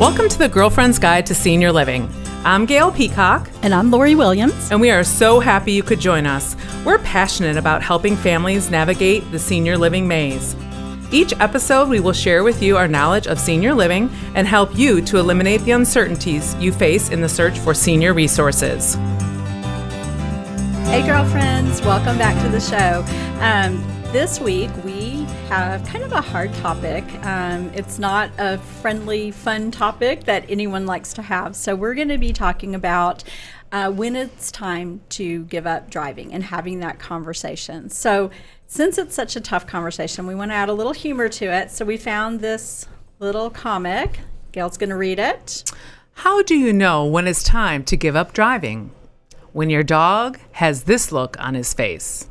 Welcome to the Girlfriend's Guide to Senior Living. I'm Gail Peacock. And I'm Lori Williams. And we are so happy you could join us. We're passionate about helping families navigate the senior living maze. Each episode, we will share with you our knowledge of senior living and help you to eliminate the uncertainties you face in the search for senior resources. Hey, girlfriends. Welcome back to the show. This week, we have kind of a hard topic. It's not a friendly, fun topic that anyone likes to have. So we're going to be talking about when it's time to give up driving and having that conversation. So since it's such a tough conversation, we want to add a little humor to it. So we found this little comic. Gail's going to read it. How do you know when it's time to give up driving? When your dog has this look on his face.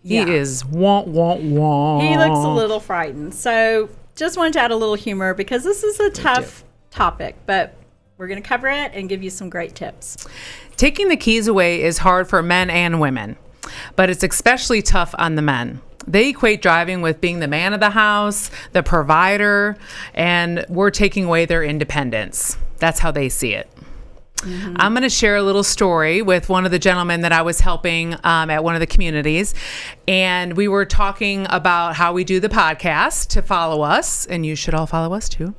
He is womp, womp, womp. He looks a little frightened. So just wanted to add a little humor because this is a tough topic, but we're going to cover it and give you some great tips. Taking the keys away is hard for men and women, but it's especially tough on the men. They equate driving with being the man of the house, the provider, and we're taking away their independence. That's how they see it. Mm-hmm. I'm going to share a little story with one of the gentlemen that I was helping at one of the communities. And we were talking about how we do the podcast to follow us. And you should all follow us too.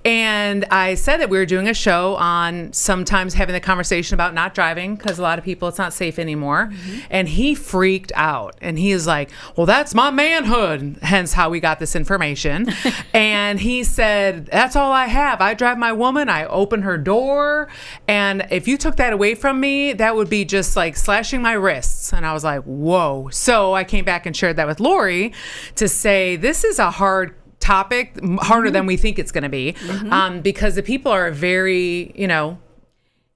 And I said that we were doing a show on sometimes having the conversation about not driving because a lot of people, it's not safe anymore. Mm-hmm. And he freaked out. And he is like, well, that's my manhood. Hence how we got this information. And he said, that's all I have. I drive my woman. I open her door. And if you took that away from me, that would be just like slashing my wrists. And I was like, whoa. So I came back and shared that with Lori to say, this is a hard topic, harder than we think it's going to be, because the people are very,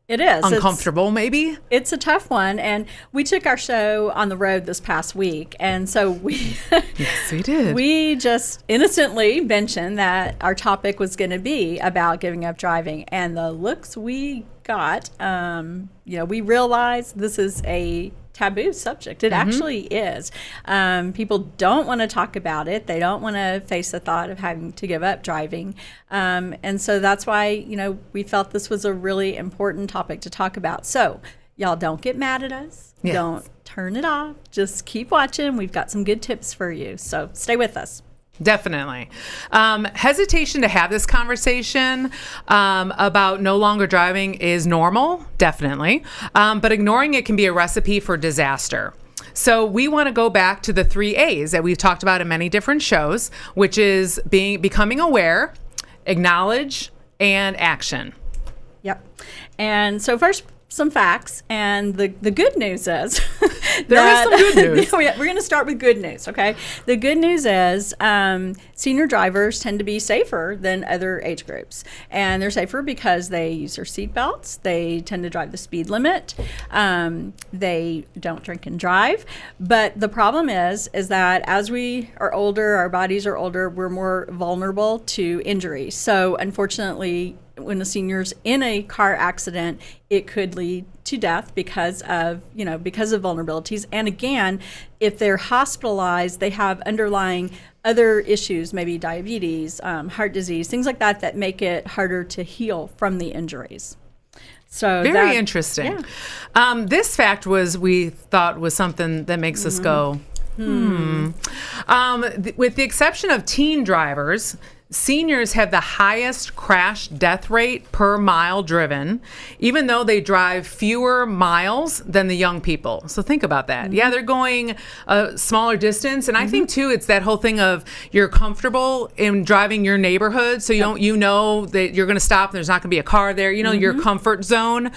it is uncomfortable, maybe. It's a tough one. And we took our show on the road this past week. And so yes, we did. We just innocently mentioned that our topic was going to be about giving up driving. And the looks we got, we realized this is a taboo subject. It actually is. People don't want to talk about it. They don't want to face the thought of having to give up driving. And so that's why, we felt this was a really important topic to talk about. So y'all don't get mad at us. Yes. Don't turn it off. Just keep watching. We've got some good tips for you. So stay with us. Definitely. Hesitation to have this conversation about no longer driving is normal, definitely. But ignoring it can be a recipe for disaster. So we want to go back to the 3 A's that we've talked about in many different shows, which is becoming aware, acknowledge, and action. Yep. And so first, some facts, and the good news is there is some good news. We're going to start with good news, okay? The good news is senior drivers tend to be safer than other age groups, and they're safer because they use their seat belts. They tend to drive the speed limit. They don't drink and drive. But the problem is that as we are older, our bodies are older, we're more vulnerable to injury. So unfortunately, when a senior's in a car accident, it could lead to death because of vulnerabilities. And again, if they're hospitalized, they have underlying other issues, maybe diabetes, heart disease, things like that make it harder to heal from the injuries. So very interesting. Yeah. This fact we thought was something that makes us go, With the exception of teen drivers, seniors have the highest crash death rate per mile driven, even though they drive fewer miles than the young people. So think about that. Yeah, they're going a smaller distance. And I think, too, it's that whole thing of you're comfortable in driving your neighborhood. So you know that you're going to stop and there's not going to be a car there. Your comfort zone.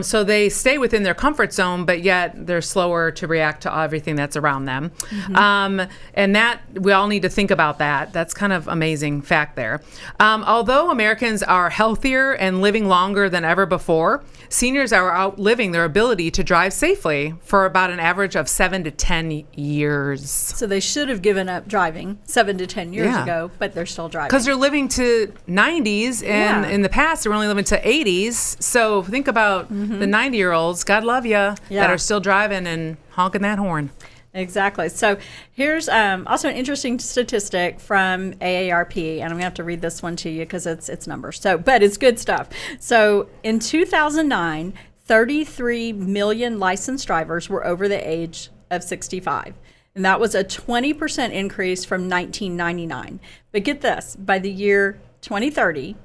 So they stay within their comfort zone, but yet they're slower to react to everything that's around them. And that we all need to think about that. That's kind of amazing fact there. Although Americans are healthier and living longer than ever before, seniors are outliving their ability to drive safely for about an average of 7 to 10 years. So they should have given up driving 7 to 10 years ago, but they're still driving. Because they're living to 90s, and in the past, they were only living to 80s. So think about the 90-year-olds, God love you, that are still driving and honking that horn. Exactly. So here's also an interesting statistic from AARP, and I'm going to have to read this one to you because it's numbers. So, but it's good stuff. So in 2009, 33 million licensed drivers were over the age of 65. And that was a 20% increase from 1999. But get this, by the year 2030,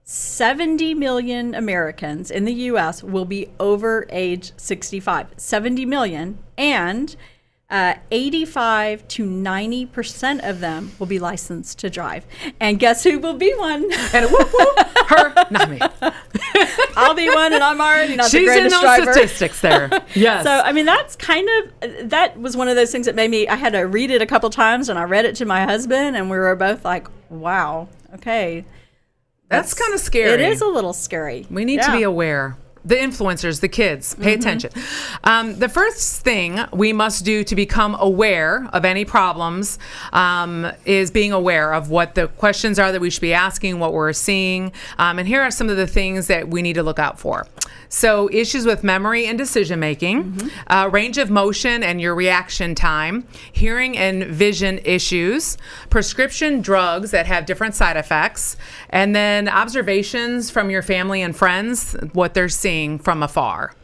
70 million Americans in the U.S. will be over age 65. 70 million, and 85 to 90% of them will be licensed to drive. And guess who will be one? And whoop, whoop, her, not me. I'll be one, and I'm already not the She's greatest in those driver. statistics there. Yes. So, I mean, that's that was one of those things that made me, I had to read it a couple times, and I read it to my husband, and we were both like, wow, okay. That's kind of scary. It is a little scary. We need to be aware. The influencers, the kids, pay attention. The first thing we must do to become aware of any problems is being aware of what the questions are that we should be asking, what we're seeing. And here are some of the things that we need to look out for. So issues with memory and decision making, range of motion and your reaction time, hearing and vision issues, prescription drugs that have different side effects, and then observations from your family and friends, what they're seeing from afar.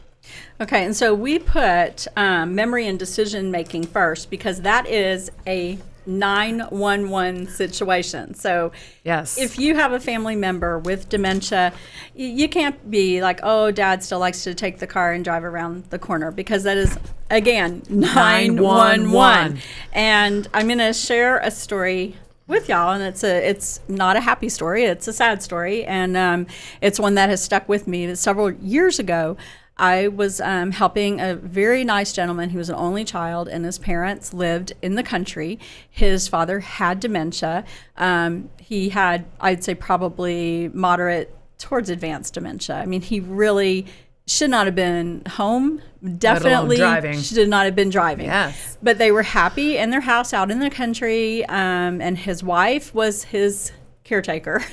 Okay, and so we put memory and decision making first because that is a 911 situation. So yes, if you have a family member with dementia, you can't be like, oh, dad still likes to take the car and drive around the corner, because that is, again, 911. And I'm going to share a story with y'all, and it's not a happy story, it's a sad story, and it's one that has stuck with me. Several years ago, I was helping a very nice gentleman. He was an only child, and his parents lived in the country. His father had dementia. He had, I'd say, probably moderate towards advanced dementia. I mean, he really should not have been home. Definitely should not have been driving. Yes. But they were happy in their house out in the country, and his wife was his caretaker,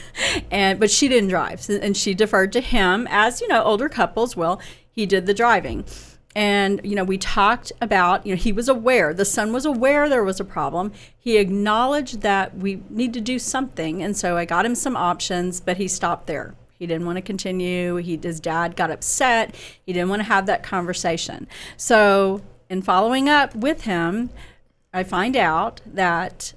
but she didn't drive, and she deferred to him, as older couples will. He did the driving. And, we talked about, he was aware, the son was aware there was a problem. He acknowledged that we need to do something. And so I got him some options, but he stopped there. He didn't want to continue. His dad got upset. He didn't want to have that conversation. So in following up with him, I find out that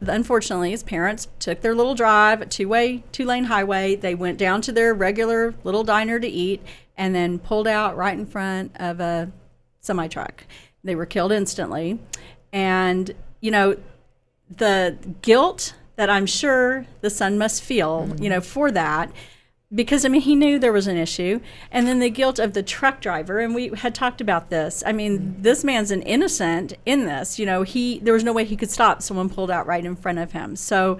unfortunately, his parents took their little drive, a two-lane highway. They went down to their regular little diner to eat, and then pulled out right in front of a semi-truck. They were killed instantly. And, the guilt that I'm sure the son must feel, for that, because, he knew there was an issue. And then the guilt of the truck driver, and we had talked about this. This man's an innocent in this. There was no way he could stop. Someone pulled out right in front of him. So,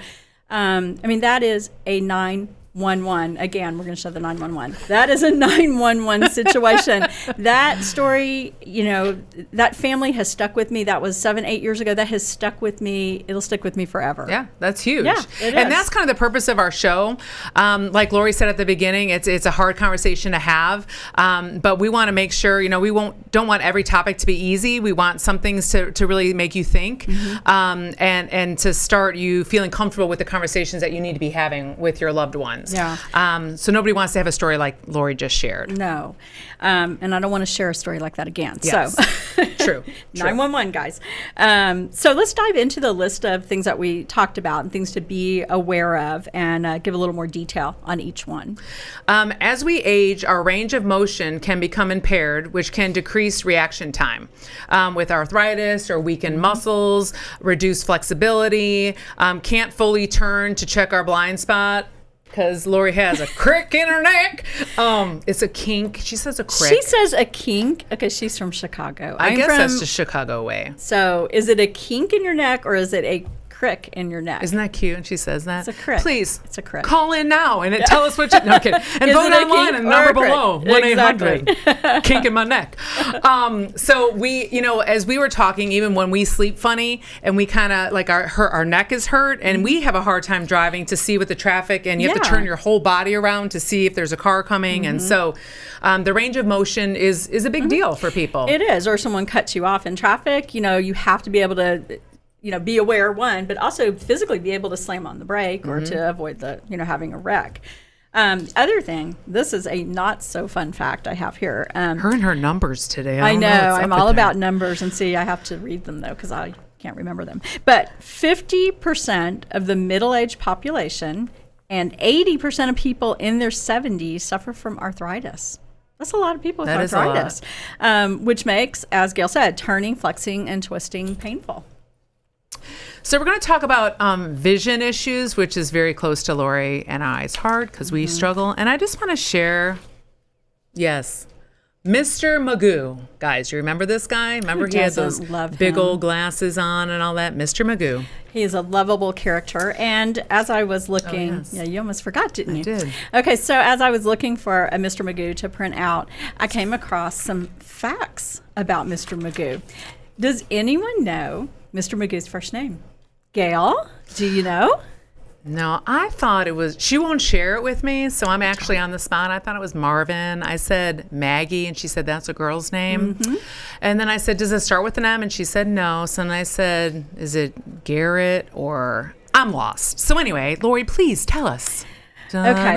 that is a 911. Again, we're going to show the 911. That is a 911 situation. That story, that family has stuck with me. That was 7-8 years ago. That has stuck with me. It'll stick with me forever. Yeah, that's huge. Yeah, it and is. that's kind of the purpose of our show. Like Lori said at the beginning, it's a hard conversation to have, but we want to make sure, we don't want every topic to be easy. We want some things to really make you think, and to start you feeling comfortable with the conversations that you need to be having with your loved ones. Yeah. So nobody wants to have a story like Lori just shared. No. And I don't want to share a story like that again. Yes. So True. 911, guys. So let's dive into the list of things that we talked about and things to be aware of, and give a little more detail on each one. As we age, our range of motion can become impaired, which can decrease reaction time. With arthritis or weakened muscles, reduced flexibility, can't fully turn to check our blind spot, because Lori has a crick in her neck. It's a kink. She says a crick. She says a kink. Okay, she's from Chicago. I guess that's the Chicago way. So is it a kink in your neck, or is it a crick in your neck. Isn't that cute? And she says that. It's a crick. Please, it's a crick. call in now and tell us what you. No kidding. And vote online and number below 1-800 kink in my neck. So we, as we were talking, even when we sleep funny and we kind of like our neck is hurt and we have a hard time driving to see with the traffic, and you have to turn your whole body around to see if there's a car coming, and so the range of motion is a big deal for people. It is, or someone cuts you off in traffic. You have to be able to. Be aware, one, but also physically be able to slam on the brake or to avoid the, having a wreck. Other thing, this is a not so fun fact I have here. Her and her numbers today. I know. I'm all about numbers, and see, I have to read them though because I can't remember them. But 50% of the middle-aged population and 80% of people in their 70s suffer from arthritis. That's a lot of people with arthritis, which makes, as Gail said, turning, flexing, and twisting painful. So we're going to talk about vision issues, which is very close to Lori and I's heart because we struggle. And I just want to share, Mr. Magoo. Guys, you remember this guy? Remember he had those big old glasses on and all that? Mr. Magoo. He is a lovable character. And as I was looking, you almost forgot, didn't you? I did. Okay, so as I was looking for a Mr. Magoo to print out, I came across some facts about Mr. Magoo. Does anyone know Mr. Magoo's first name? Gail, do you know? No, I thought it was, she won't share it with me, so I'm actually on the spot. I thought it was Marvin. I said Maggie, and she said that's a girl's name. And then I said, does it start with an M? And she said no. So then I said, is it Garrett or, I'm lost. So anyway, Lori, please tell us. Okay.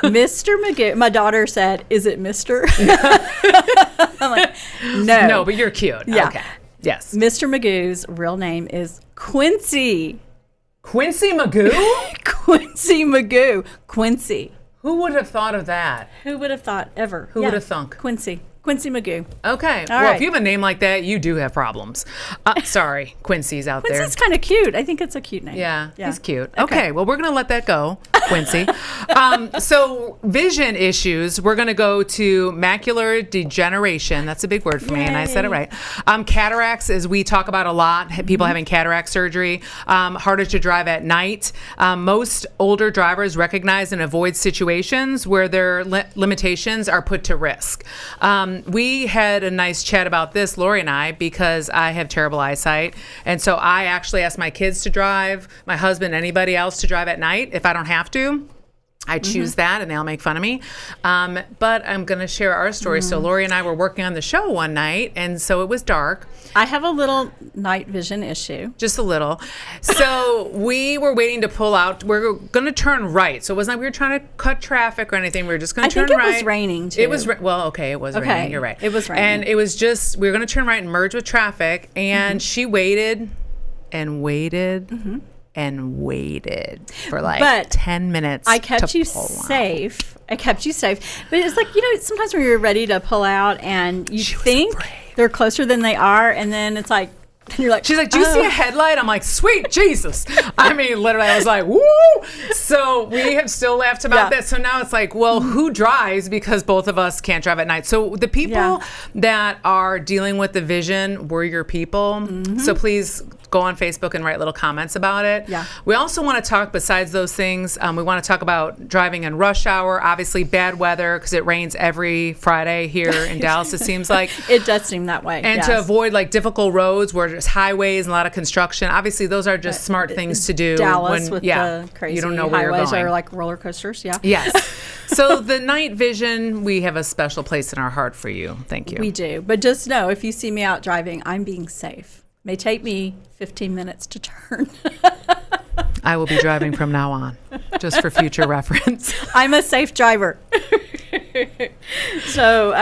Mr. Magoo. My daughter said, is it Mr.? I'm like, no. No, but you're cute. Yeah. Okay. Yes. Mr. Magoo's real name is Quincy. Quincy Magoo? Quincy Magoo. Quincy. Who would have thought of that? Who would have thought ever? Who would have thunk? Quincy. Quincy Magoo. Okay. Well, if you have a name like that, you do have problems. Sorry, Quincy's out there. Quincy's kind of cute. I think it's a cute name. Yeah, he's cute. Okay, well, we're going to let that go, Quincy. So vision issues, we're going to go to macular degeneration. That's a big word for me, and I said it right. Cataracts, as we talk about a lot, people having cataract surgery, harder to drive at night. Most older drivers recognize and avoid situations where their limitations are put to risk. We had a nice chat about this, Lori and I, because I have terrible eyesight. And so I actually ask my kids to drive, my husband, anybody else to drive at night if I don't have to. I choose that, and they'll make fun of me. But I'm going to share our story. So Lori and I were working on the show one night, and so it was dark. I have a little night vision issue. Just a little. So we were waiting to pull out. We're going to turn right. So it wasn't like we were trying to cut traffic or anything. We were just going to turn right. I think it was raining, too. It was, it was raining. You're right. It was raining. And it was just, we were going to turn right and merge with traffic, and she waited and waited. And waited for like 10 minutes. I kept you safe. I kept you safe. But it's like, sometimes when you're ready to pull out and you think they're closer than they are, and then it's like, you're like, she's like, do you see a headlight? I'm like, sweet Jesus. I mean, literally, I was like, woo. So we have still laughed about that. So now it's like, well, who drives? Because both of us can't drive at night. So the people that are dealing with the vision, we're your people. So please go on Facebook and write little comments about it. Yeah. We also want to talk, besides those things, we want to talk about driving in rush hour, obviously bad weather, because it rains every Friday here in Dallas, it seems like. It does seem that way. And to avoid like difficult roads where there's highways and a lot of construction. Obviously, those are just smart things to do. Dallas with the crazy you don't know where highways you're going. Are like roller coasters, Yes. So the night vision, we have a special place in our heart for you. Thank you. We do. But just know, if you see me out driving, I'm being safe. May take me 15 minutes to turn. I will be driving from now on, just for future reference. I'm a safe driver. So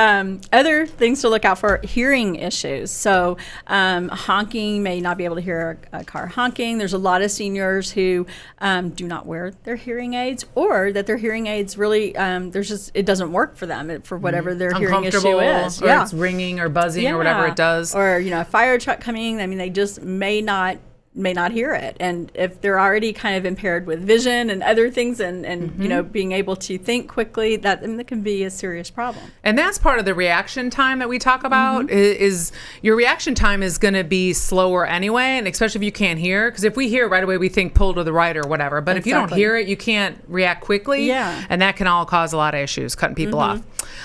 other things to look out for, hearing issues. So honking, may not be able to hear a car honking. There's a lot of seniors who do not wear their hearing aids, or that their hearing aids really, it doesn't work for them for whatever their hearing issue is. Or it's ringing or buzzing or whatever it does. Or, a fire truck coming, I mean, they just may not may not hear it. And if they're already kind of impaired with vision and other things and you know, being able to think quickly, that can be a serious problem. And that's part of the reaction time that we talk about is your reaction time is going to be slower anyway, and especially if you can't hear, because if we hear it right away, we think pull to the right or whatever. But if you don't hear it, you can't react quickly. Yeah. And that can all cause a lot of issues, cutting people off.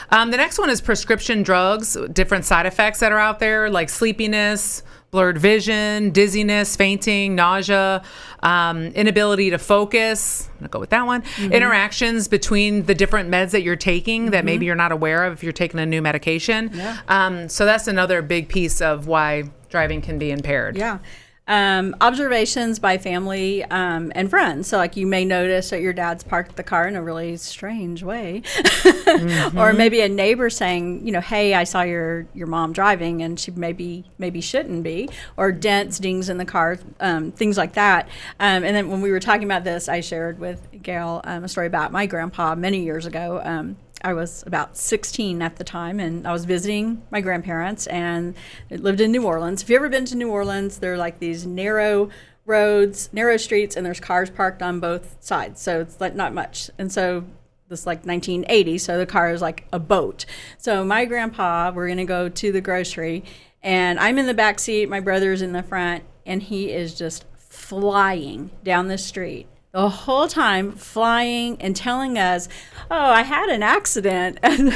The next one is prescription drugs, different side effects that are out there, like sleepiness, blurred vision, dizziness, fainting, nausea, inability to focus. I'm going to go with that one. Interactions between the different meds that you're taking that maybe you're not aware of if you're taking a new medication. Yeah. So that's another big piece of why driving can be impaired. Yeah. Observations by family and friends. So like you may notice that your dad's parked the car in a really strange way. Or maybe a neighbor saying, you know, hey, I saw your mom driving and she maybe shouldn't be, or dents, dings in the car, things like that. And then when we were talking about this, I shared with Gail a story about my grandpa many years ago. I was about 16 at the time, and I was visiting my grandparents, and they lived in New Orleans. If you've ever been to New Orleans, they're like these narrow roads, narrow streets, and there's cars parked on both sides. So it's like not much. And so this is like 1980, so the car is like a boat. So my grandpa, we're going to go to the grocery, and I'm in the back seat, my brother's in the front, and he is just flying down the street. The whole time flying and telling us, oh, I had an accident and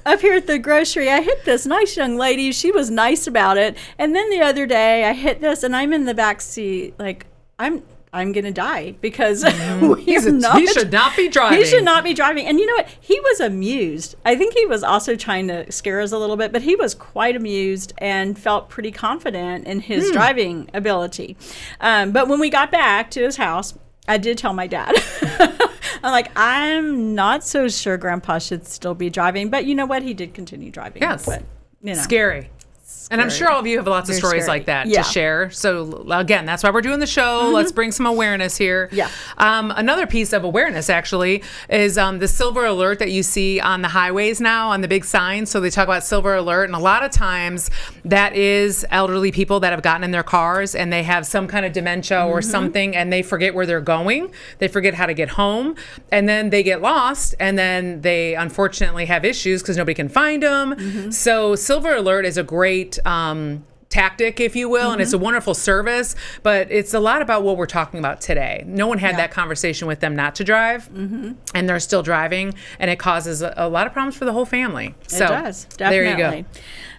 up here at the grocery, I hit this nice young lady. She was nice about it. And then the other day I hit this and I'm in the back seat like I'm going to die because he should not be driving. He should not be driving. And you know what? He was amused. I think he was also trying to scare us a little bit, but he was quite amused and felt pretty confident in his driving ability. But when we got back to his house, I did tell my dad. I'm like, I'm not so sure Grandpa should still be driving, but you know what? He did continue driving. Yes. But, you know. Scary. And I'm sure all of you have lots of stories like that to share. So again, that's why we're doing the show. Let's bring some awareness here. Yeah. Another piece of awareness actually is the silver alert that you see on the highways now on the big signs. So they talk about silver alert, and a lot of times that is elderly people that have gotten in their cars and they have some kind of dementia or something, and they forget where they're going. They forget how to get home, and then they get lost, and then they unfortunately have issues because nobody can find them. So silver alert is a great tactic, if you will, and it's a wonderful service, but it's a lot about what we're talking about today. No one had that conversation with them not to drive, and they're still driving, and it causes a lot of problems for the whole family. So, it does, definitely. There you go.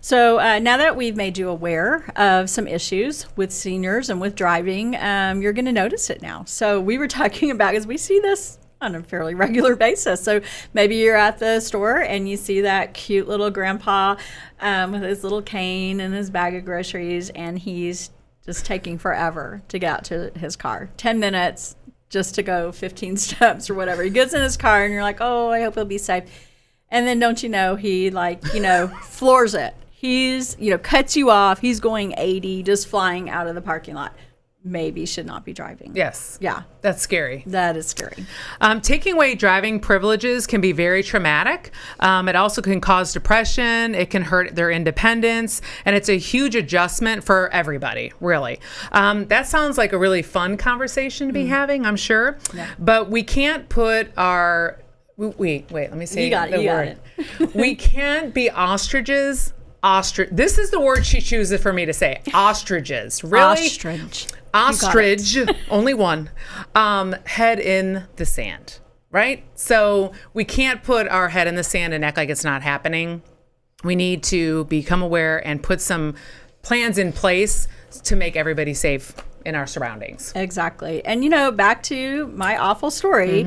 So now that we've made you aware of some issues with seniors and with driving, you're going to notice it now. So we were talking about, because we see this on a fairly regular basis. So maybe you're at the store and you see that cute little grandpa with his little cane and his bag of groceries, and he's just taking forever to get out to his car. 10 minutes just to go 15 steps or whatever. He gets in his car and you're like, oh, I hope he'll be safe. And then don't you know, he floors it. He's, cuts you off. He's going 80, just flying out of the parking lot. Maybe should not be driving. Yes. Yeah. That's scary. That is scary. Taking away driving privileges can be very traumatic. It also can cause depression. It can hurt their independence. And it's a huge adjustment for everybody, really. That sounds like a really fun conversation to be having, I'm sure. Yeah. But we can't put our... Wait, let me say the word. Got it. We can't be ostriches. This is the word she chooses for me to say. Ostriches. Really? Ostrich, only one, head in the sand, right? So we can't put our head in the sand and act like it's not happening. We need to become aware and put some plans in place to make everybody safe in our surroundings. Exactly. And, back to my awful story,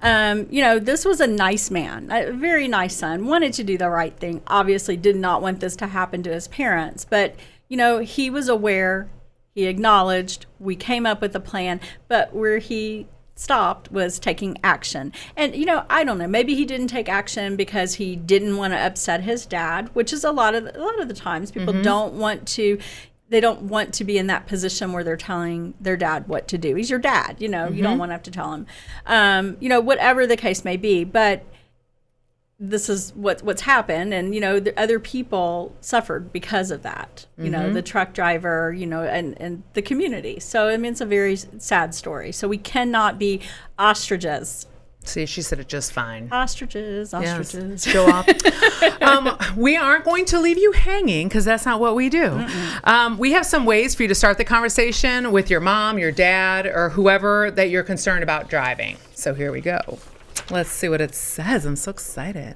this was a nice man, a very nice son, wanted to do the right thing, obviously did not want this to happen to his parents, but, he was aware. He acknowledged, we came up with a plan, but where he stopped was taking action. And, I don't know, maybe he didn't take action because he didn't want to upset his dad, which is a lot of the times people don't want to be in that position where they're telling their dad what to do. He's your dad, you don't want to have to tell him, whatever the case may be. But this is what's happened, and the other people suffered because of that. The truck driver, and the community. So I mean, it's a very sad story. So we cannot be ostriches. See, she said it just fine. Ostriches. Yes. Show off. We aren't going to leave you hanging because that's not what we do. We have some ways for you to start the conversation with your mom, your dad, or whoever that you're concerned about driving. So here we go. Let's see what it says. I'm so excited.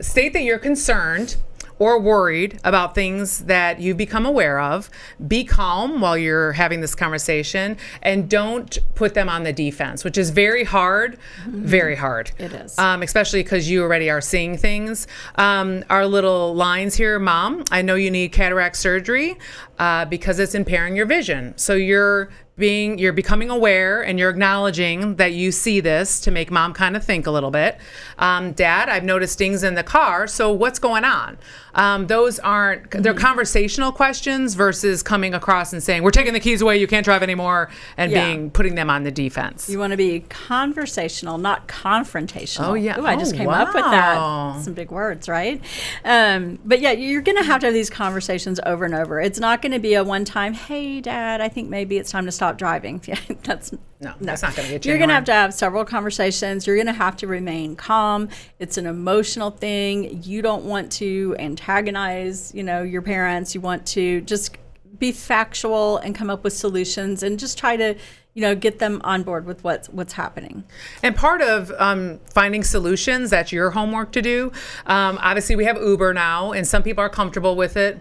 State that you're concerned or worried about things that you've become aware of. Be calm while you're having this conversation, and don't put them on the defense, which is very hard, very hard. It is. Especially because you already are seeing things. Our little lines here, Mom, I know you need cataract surgery because it's impairing your vision. So you're becoming aware, and you're acknowledging that you see this to make Mom kind of think a little bit. Dad, I've noticed things in the car, so what's going on? They're conversational questions versus coming across and saying, we're taking the keys away, you can't drive anymore, and putting them on the defense. You want to be conversational, not confrontational. Oh, yeah. I just came up with that. Some big words, right? But yeah, you're going to have these conversations over and over. It's not going to be a one-time, hey, Dad, I think maybe it's time to stop driving. That's not going to get you You're going to have several conversations. You're going to have to remain calm. It's an emotional thing. You don't want to antagonize, your parents. You want to just be factual and come up with solutions, and just try to, get them on board with what's happening. And part of finding solutions, that's your homework to do. Obviously, we have Uber now, and some people are comfortable with it,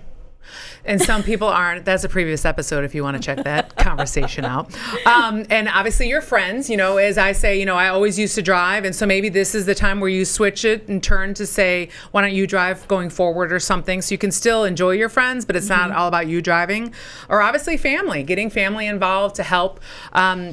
and some people aren't. That's a previous episode if you want to check that conversation out. And obviously your friends, as I say, I always used to drive. And so maybe this is the time where you switch it and turn to say, why don't you drive going forward or something? So you can still enjoy your friends, but it's not all about you driving. Or obviously family, getting family involved to help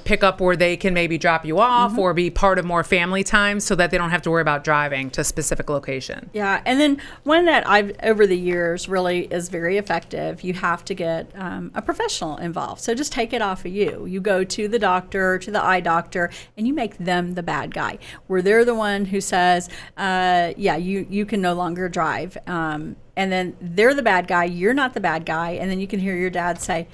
pick up where they can maybe drop you off or be part of more family time so that they don't have to worry about driving to a specific location. Yeah. And then one that I've, over the years, really is very effective. You have to get a professional involved. So just take it off of you. You go to the doctor, to the eye doctor, and you make them the bad guy, where they're the one who says, you can no longer drive. And then they're the bad guy. You're not the bad guy. And then you can hear your dad say,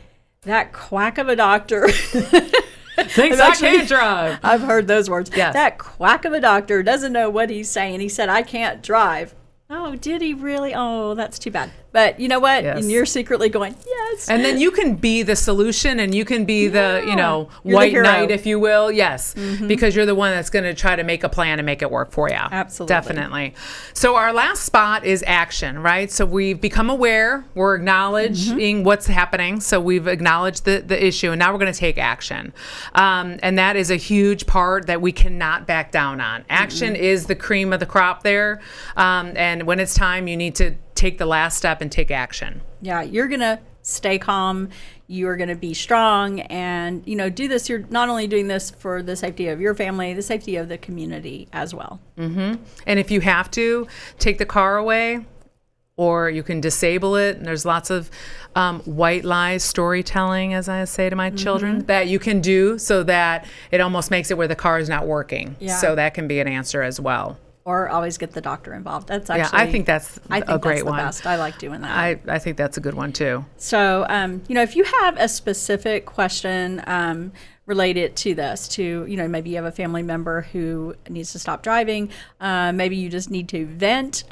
that quack of a doctor. Thinks I can't drive. I've heard those words. Yes. That quack of a doctor doesn't know what he's saying. He said, I can't drive. Oh, did he really? Oh, that's too bad. But you know what? Yes. And you're secretly going, yes. And then you can be the solution, and you can be the, You're white the knight, if you will. Yes. Because you're the one that's going to try to make a plan and make it work for you. Absolutely. Definitely. So our last spot is action, right? So we've become aware. We're acknowledging what's happening. So we've acknowledged the issue, and now we're going to take action. And that is a huge part that we cannot back down on. Action is the cream of the crop there. And when it's time, you need to take the last step and take action. Yeah, you're going to stay calm. You are going to be strong and, do this. You're not only doing this for the safety of your family, the safety of the community as well. And if you have to, take the car away, or you can disable it. And there's lots of white lies storytelling, as I say to my children, that you can do so that it almost makes it where the car is not working. Yeah. So that can be an answer as well. Or always get the doctor involved. That's actually, I think that's a great one. Best. I like doing that. I think that's a good one too. So, if you have a specific question related to this, maybe you have a family member who needs to stop driving, maybe you just need to vent,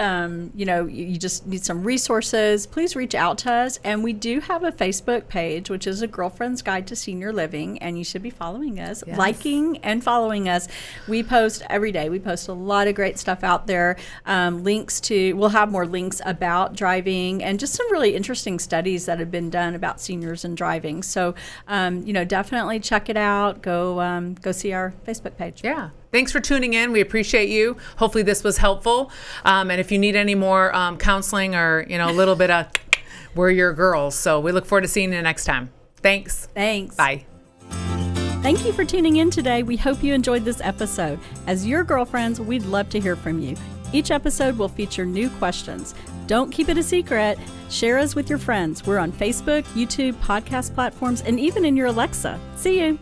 you just need some resources, please reach out to us. And we do have a Facebook page, which is a Girlfriend's Guide to Senior Living, and you should be following us, liking and following us. We post every day. We post a lot of great stuff out there. We'll have more links about driving and just some really interesting studies that have been done about seniors and driving. So, definitely check it out. Go see our Facebook page. Yeah. Thanks for tuning in. We appreciate you. Hopefully this was helpful. And if you need any more counseling or, a little bit of, we're your girls. So we look forward to seeing you next time. Thanks. Bye. Thank you for tuning in today. We hope you enjoyed this episode. As your girlfriends, we'd love to hear from you. Each episode will feature new questions. Don't keep it a secret. Share us with your friends. We're on Facebook, YouTube, podcast platforms, and even in your Alexa. See you.